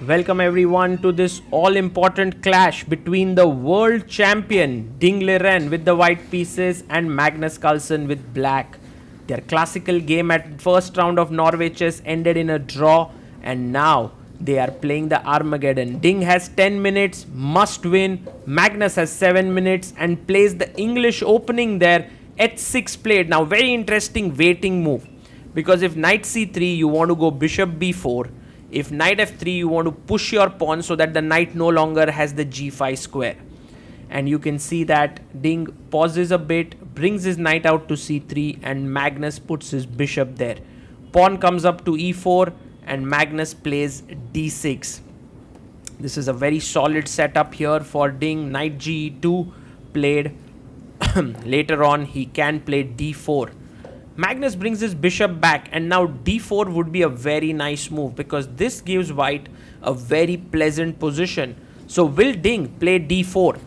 Welcome everyone to this all-important clash between the world champion Ding Liren with the white pieces and Magnus Carlsen with black. Their classical game at first round of Norway chess ended in a draw, and now they are playing the Armageddon. Ding has 10 minutes, must win. Magnus has 7 minutes and plays the English opening there. H6 played. Now very interesting waiting move, because if knight c3 you want to go bishop b4. If knight f3 you want to push your pawn so that the knight no longer has the g5 square. And you can see that Ding pauses a bit, brings his knight out to c3, and Magnus puts his bishop there. Pawn comes up to e4 and Magnus plays d6. This is a very solid setup here for Ding. Knight ge2 played. Later on he can play d4. Magnus brings his bishop back, and now d4 would be a very nice move because this gives white a very pleasant position. So will Ding play d4?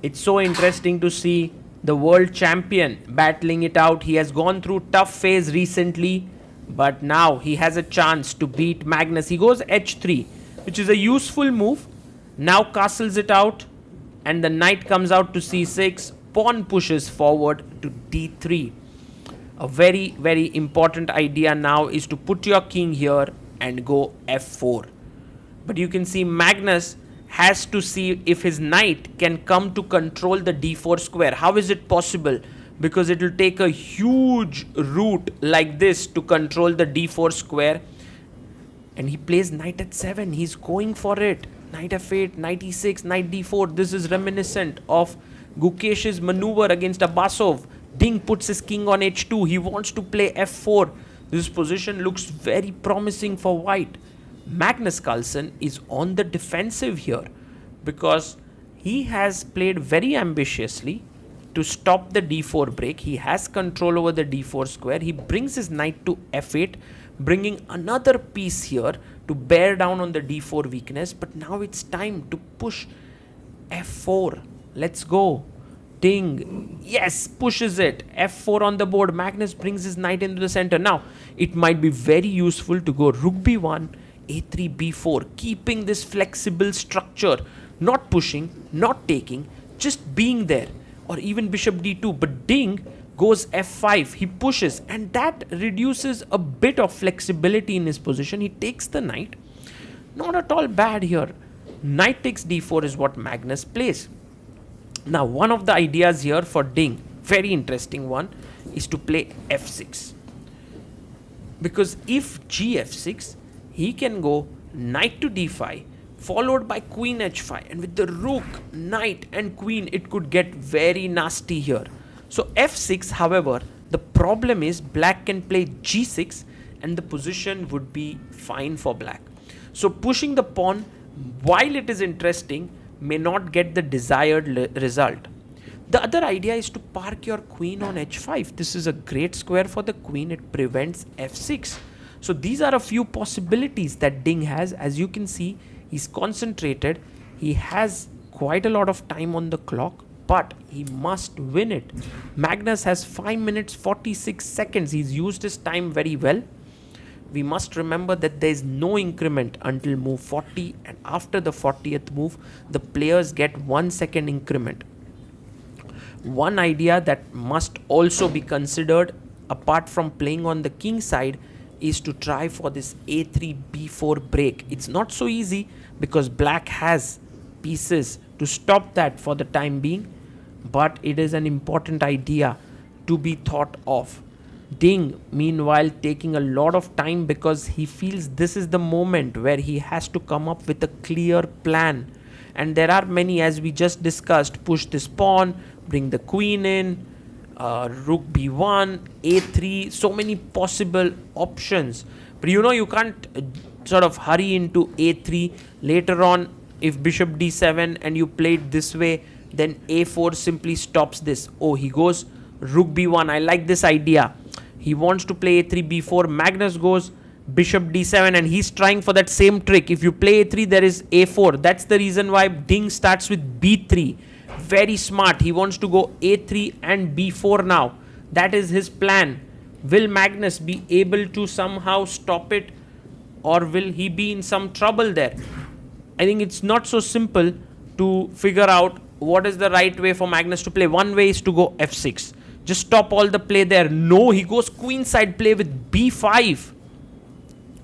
It's so interesting to see the world champion battling it out. He has gone through tough phase recently, but now he has a chance to beat Magnus. He goes h3, which is a useful move. Now castles it out, and the knight comes out to c6. Pawn pushes forward to d3. A very, very important idea now is to put your king here and go f4. But you can see Magnus has to see if his knight can come to control the d4 square. How is it possible? Because it will take a huge route like this to control the d4 square. And he plays knight at 7. He's going for it. Knight f8, knight e6, knight d4. This is reminiscent of Gukesh's maneuver against Abbasov. Ding puts his king on h2. He wants to play f4. This position looks very promising for white. Magnus Carlsen is on the defensive here because he has played very ambitiously to stop the d4 break. He has control over the d4 square. He brings his knight to f8, bringing another piece here to bear down on the d4 weakness. But now it's time to push f4. Let's go. Ding, yes, pushes it. f4 on the board. Magnus brings his knight into the center. Now, it might be very useful to go rook b1, a3, b4, keeping this flexible structure. Not pushing, not taking, just being there. Or even bishop d2. But Ding goes f5. He pushes, and that reduces a bit of flexibility in his position. He takes the knight. Not at all bad here. Knight takes d4 is what Magnus plays. Now, one of the ideas here for Ding, very interesting one, is to play f6. Because if gf6, he can go knight to d5, followed by queen h5. And with the rook, knight and queen, it could get very nasty here. So f6, however, the problem is black can play g6 and the position would be fine for black. So pushing the pawn, while it is interesting, may not get the desired result. The other idea is to park your queen on h5. This is a great square for the queen. It prevents f6. So these are a few possibilities that Ding has. As you can see, he's concentrated. He has quite a lot of time on the clock, but he must win it. Magnus has 5 minutes 46 seconds. He's used his time very well. We must remember that there is no increment until move 40, and after the 40th move, the players get 1 second increment. One idea that must also be considered, apart from playing on the king side, is to try for this a3, b4 break. It's not so easy because black has pieces to stop that for the time being, but it is an important idea to be thought of. Ding, meanwhile, taking a lot of time because he feels this is the moment where he has to come up with a clear plan. And there are many, as we just discussed: push this pawn, bring the queen in, rook b1, a3, so many possible options. But you can't sort of hurry into a3. Later on, if bishop d7 and you play it this way, then a4 simply stops this. Oh, he goes rook b1. I like this idea. He wants to play a3, b4. Magnus goes bishop d7, and he's trying for that same trick. If you play a3, there is a4. That's the reason why Ding starts with b3. Very smart. He wants to go a3 and b4 now. That is his plan. Will Magnus be able to somehow stop it? or will he be in some trouble there? I think it's not so simple to figure out what is the right way for Magnus to play. One way is to go f6. Just stop all the play there. No, he goes queenside play with b5.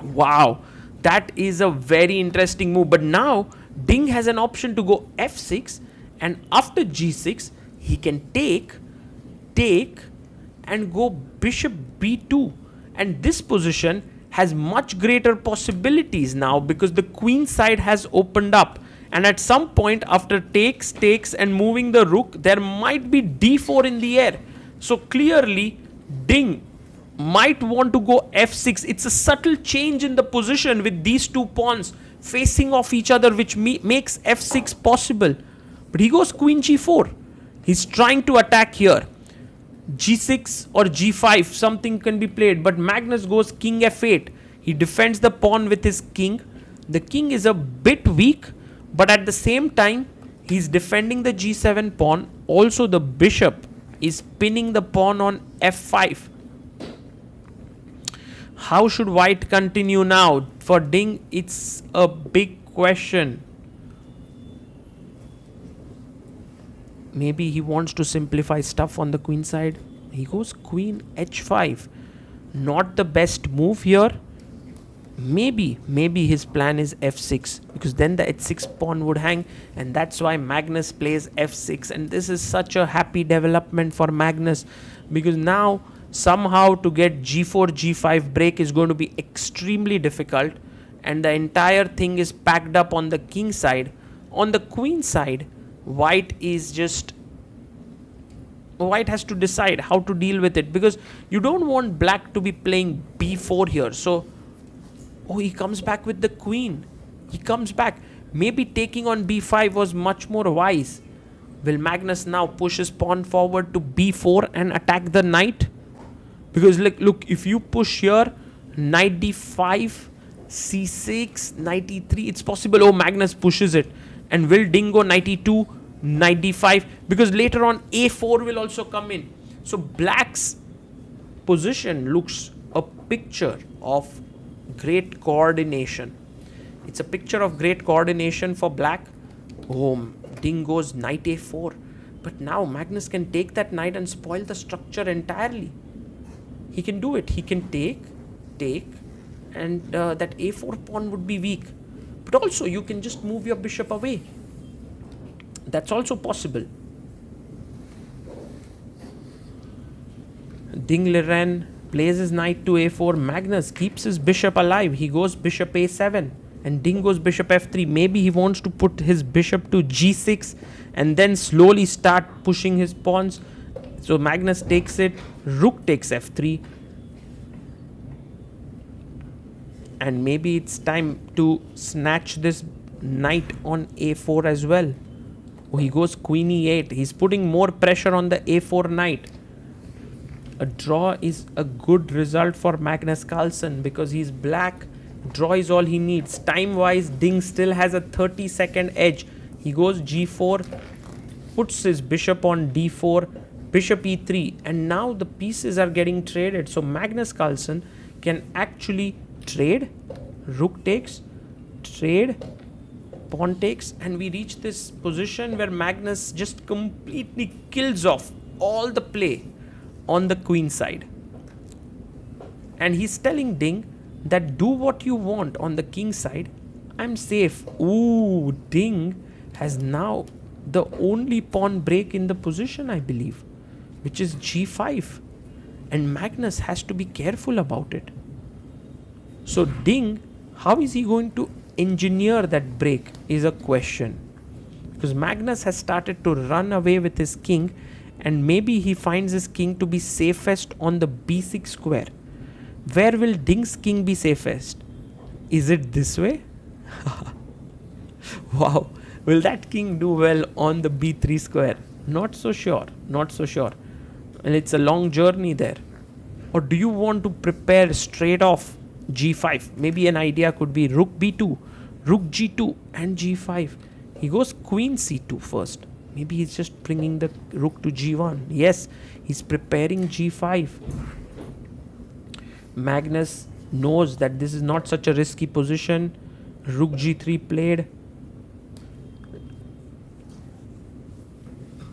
Wow, that is a very interesting move. But now Ding has an option to go f6, and after g6 he can take and go bishop b2, and this position has much greater possibilities now because the queen side has opened up, and at some point after takes and moving the rook, there might be d4 in the air. So clearly Ding might want to go f6. It's a subtle change in the position with these two pawns facing off each other, which makes f6 possible. But he goes queen g4. He's trying to attack here. g6 or g5, something can be played, but Magnus goes king f8. He defends the pawn with his king. The king is a bit weak, but at the same time he's defending the g7 pawn. Also the bishop is pinning the pawn on f5. How should white continue now? For Ding, it's a big question. Maybe he wants to simplify stuff on the queen side. He goes queen h5. Not the best move here. Maybe his plan is f6, because then the h6 pawn would hang, and that's why Magnus plays f6. And this is such a happy development for Magnus, because now somehow to get g4 g5 break is going to be extremely difficult, and the entire thing is packed up on the king side. On the queen side, white has to decide how to deal with it, because you don't want black to be playing b4 here. So he comes back with the queen. He comes back. Maybe taking on b5 was much more wise. Will Magnus now push his pawn forward to b4 and attack the knight? Because look, if you push here, knight d5, c6, knight e3, it's possible. Oh, Magnus pushes it. And will Ding go knight e2, knight d5? Because later on a4 will also come in. So black's position looks a picture of great coordination. It's a picture of great coordination for black. Oh, Ding goes knight a4. But now Magnus can take that knight and spoil the structure entirely. He can do it. He can take, and that a4 pawn would be weak. But also you can just move your bishop away. That's also possible. Ding Liren plays his knight to a4. Magnus keeps his bishop alive. He goes bishop a7, and Ding goes bishop f3. Maybe he wants to put his bishop to g6 and then slowly start pushing his pawns. So Magnus takes it. Rook takes f3. And maybe it's time to snatch this knight on a4 as well. Oh, he goes queen e8. He's putting more pressure on the a4 knight. A draw is a good result for Magnus Carlsen because he's black. Draw is all he needs. Time-wise, Ding still has a 30-second edge. He goes g4, puts his bishop on d4, bishop e3, and now the pieces are getting traded. So Magnus Carlsen can actually trade. Rook takes, trade, pawn takes, and we reach this position where Magnus just completely kills off all the play on the queen side. And he's telling Ding that do what you want on the king side. I'm safe. Ooh, Ding has now the only pawn break in the position, I believe, which is g5. And Magnus has to be careful about it. So Ding, how is he going to engineer that break is a question. Because Magnus has started to run away with his king, and maybe he finds his king to be safest on the b6 square. Where will Ding's king be safest? Is it this way? Wow. Will that king do well on the b3 square? Not so sure. Not so sure. And it's a long journey there. Or do you want to prepare straight off g5? Maybe an idea could be rook b2, rook g2 and g5. He goes queen c2 first. Maybe he's just bringing the rook to g1. Yes, he's preparing g5. Magnus knows that this is not such a risky position. Rook g3 played.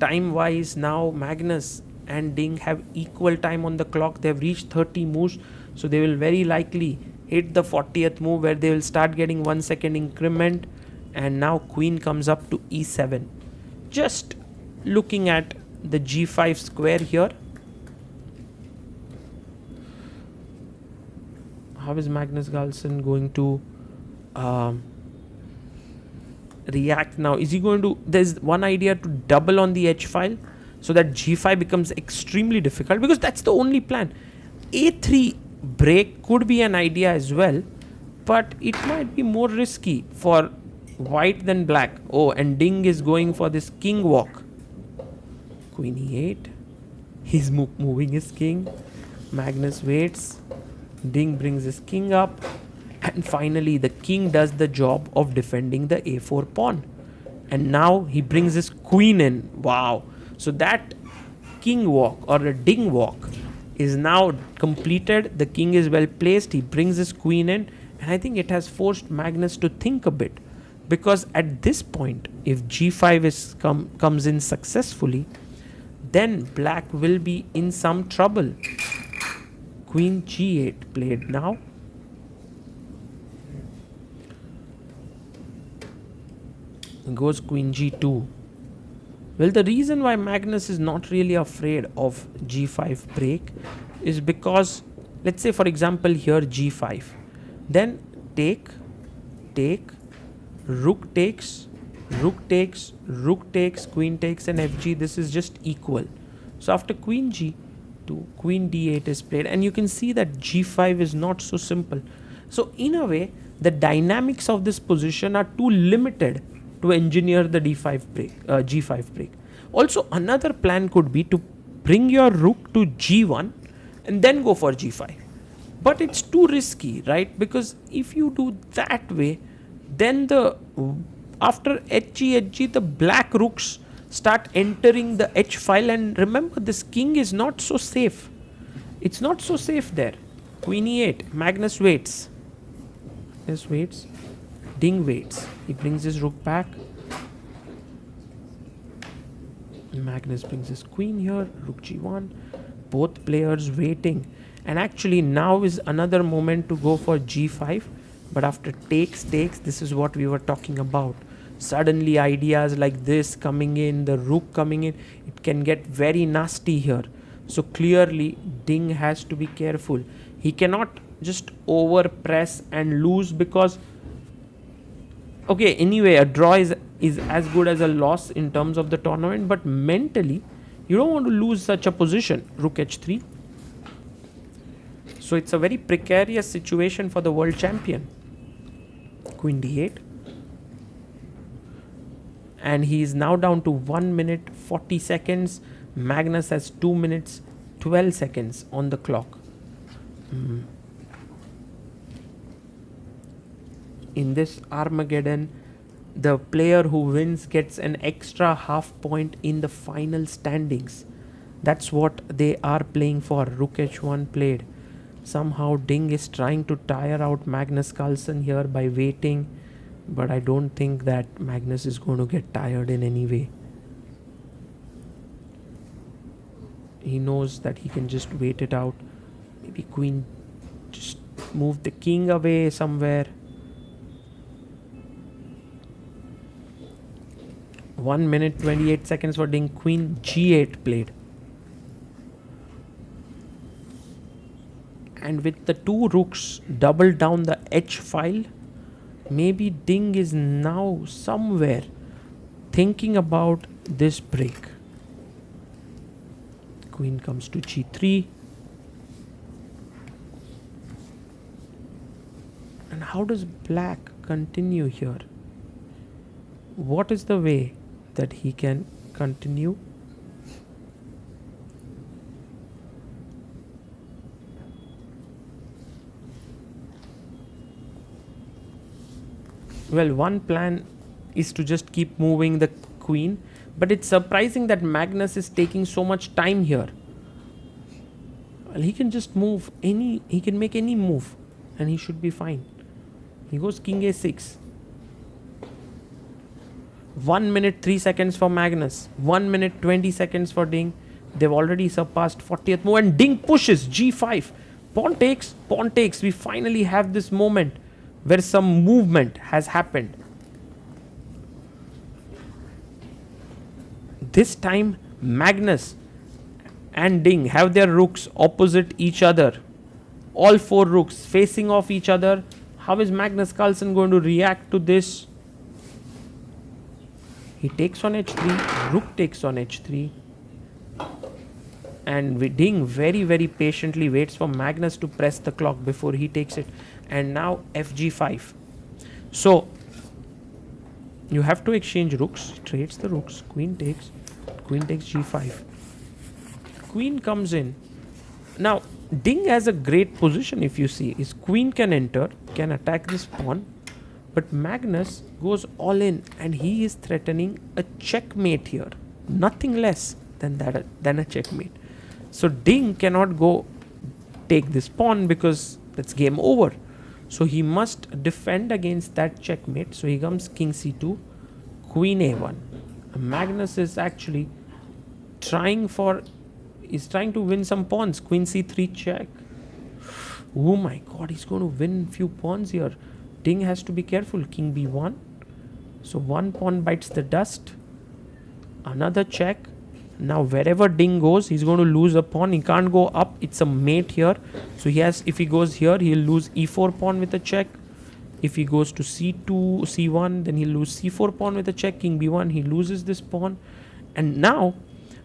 Time wise, now Magnus and Ding have equal time on the clock. They have reached 30 moves, so they will very likely hit the 40th move where they will start getting 1 second increment. And now queen comes up to e7. Just looking at the g5 square here, how is Magnus Carlsen going to react now? Is he going to, there's one idea to double on the h file so that g5 becomes extremely difficult, because that's the only plan. a3 break could be an idea as well, but it might be more risky for white than black. Oh, and Ding is going for this king walk. Queen e8. He's moving his king. Magnus waits. Ding brings his king up. And finally, the king does the job of defending the a4 pawn. And now he brings his queen in. Wow. So that king walk or a Ding walk is now completed. The king is well placed. He brings his queen in. And I think it has forced Magnus to think a bit. Because at this point, if g5 comes in successfully, then black will be in some trouble. Queen g8 played now. Goes queen g2. Well, the reason why Magnus is not really afraid of g5 break is because, let's say for example here g5, then take, rook takes, rook takes, rook takes, queen takes, and fg. This is just equal. So after queen g2, queen d8 is played, and you can see that g5 is not so simple. So in a way, the dynamics of this position are too limited to engineer the d5 break, g5 break. Also, another plan could be to bring your rook to g1 and then go for g5. But it's too risky, right? Because if you do that way, then after hg, the black rooks start entering the h file, and remember, this king is not so safe. It's not so safe there. Queen e8. Magnus waits. Magnus waits. Ding waits. He brings his rook back. Magnus brings his queen here. Rook g1. Both players waiting. And actually now is another moment to go for g5. But after takes, this is what we were talking about. Suddenly ideas like this coming in, the rook coming in, it can get very nasty here. So clearly Ding has to be careful. He cannot just over press and lose, because okay, anyway, a draw is as good as a loss in terms of the tournament, but mentally you don't want to lose such a position. Rook h3. So it's a very precarious situation for the world champion. Queen d8. And he is now down to 1 minute 40 seconds. Magnus has 2 minutes 12 seconds on the clock. In this Armageddon, the player who wins gets an extra half point in the final standings. That's what they are playing for. Rook h1 played. Somehow Ding is trying to tire out Magnus Carlsen here by waiting, but I don't think that Magnus is going to get tired in any way. He knows that he can just wait it out. Maybe queen, just move the king away somewhere. 1 minute 28 seconds for Ding. Queen g8 played. And with the two rooks double down the h file, maybe Ding is now somewhere thinking about this break. Queen comes to g3. And how does black continue here? What is the way that he can continue? Well, one plan is to just keep moving the queen, but it's surprising that Magnus is taking so much time here. Well, he can just move he can make any move. and he should be fine. He goes king a6. 1 minute 3 seconds for Magnus. 1 minute 20 seconds for Ding. They've already surpassed 40th move, and Ding pushes g5. Pawn takes, pawn takes. We finally have this moment where some movement has happened. This time Magnus and Ding have their rooks opposite each other. All 4 rooks facing off each other. How is Magnus Carlsen going to react to this? He takes on h3, rook takes on h3, and Ding very, very patiently waits for Magnus to press the clock before he takes it. And now fg5. So you have to exchange rooks. Trades the rooks. Queen takes g5. Queen comes in. Now Ding has a great position. If you see, his queen can enter, can attack this pawn, but Magnus goes all in, and he is threatening a checkmate here. Nothing less than a checkmate. So Ding cannot go take this pawn because that's game over. So he must defend against that checkmate. So he comes king c2, queen a1. Magnus is actually trying to win some pawns. Queen c3 check. Oh my god, he's going to win few pawns here. Ding has to be careful. King b1. So one pawn bites the dust. Another check. Now wherever Ding goes, he's going to lose a pawn. He can't go up. It's a mate here. So if he goes here, he'll lose e4 pawn with a check. If he goes to c2, c1, then he'll lose c4 pawn with a check. King b1, he loses this pawn. And now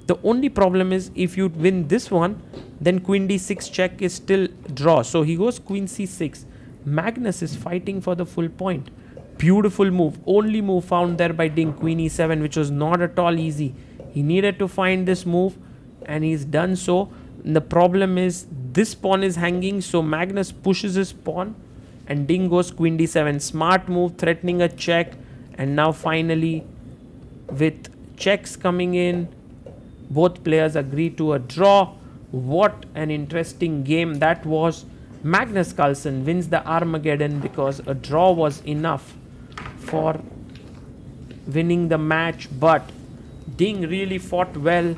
the only problem is, if you win this one, then queen d6 check is still draw. So he goes queen c6. Magnus is fighting for the full point. Beautiful move. Only move found there by Ding. Queen e7, which was not at all easy. He needed to find this move, and he's done so. And the problem is, this pawn is hanging, so Magnus pushes his pawn, and Ding goes queen d7. Smart move, threatening a check. And now finally, with checks coming in, both players agree to a draw. What an interesting game that was. Magnus Carlsen wins the Armageddon because a draw was enough for winning the match, but Ding really fought well,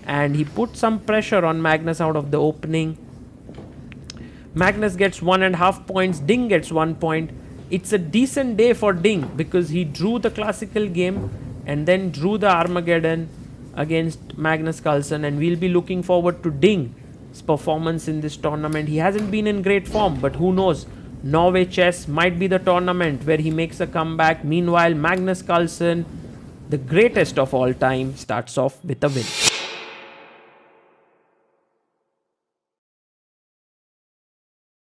and he put some pressure on Magnus out of the opening. Magnus gets 1.5 points, Ding gets 1 point. It's a decent day for Ding because he drew the classical game and then drew the Armageddon against Magnus Carlsen, and we'll be looking forward to Ding's performance in this tournament. He hasn't been in great form, but who knows? Norway chess might be the tournament where he makes a comeback. Meanwhile, Magnus Carlsen, the greatest of all time, starts off with a win.